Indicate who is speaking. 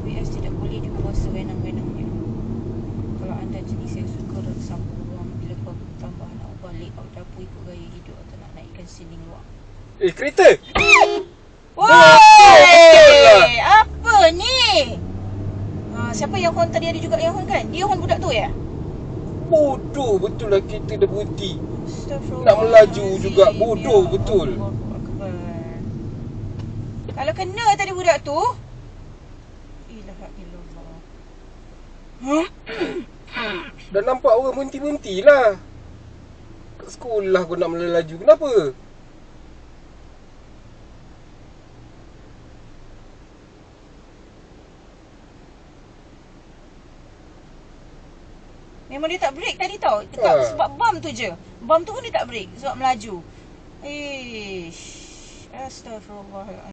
Speaker 1: ABS tidak boleh diubah sewenang-wenangnya. Kalau anda jenis yang suka sambung ruang bila kau tambah nak ubah layout dapur ikut gaya hidup atau nak naikkan sining luar.
Speaker 2: Kereta!
Speaker 1: Woi! Apa ni? Siapa yang hon tadi? Ada juga yang hon kan? Dia hon budak tu ya?
Speaker 2: Bodoh betul lah, kereta dah berhenti.
Speaker 1: Astagfirullah.
Speaker 2: Nak melaju juga. Bodoh betul.
Speaker 1: Kalau kena tadi budak tu, ilaha illallah.
Speaker 2: Dah nampak orang berhenti-berhenti lah. Kat sekolah kau nak melaju. Kenapa?
Speaker 1: Memang dia tak break tadi tau. Sebab bam tu je. Bam tu pun dia tak break sebab melaju. Astagfirullah.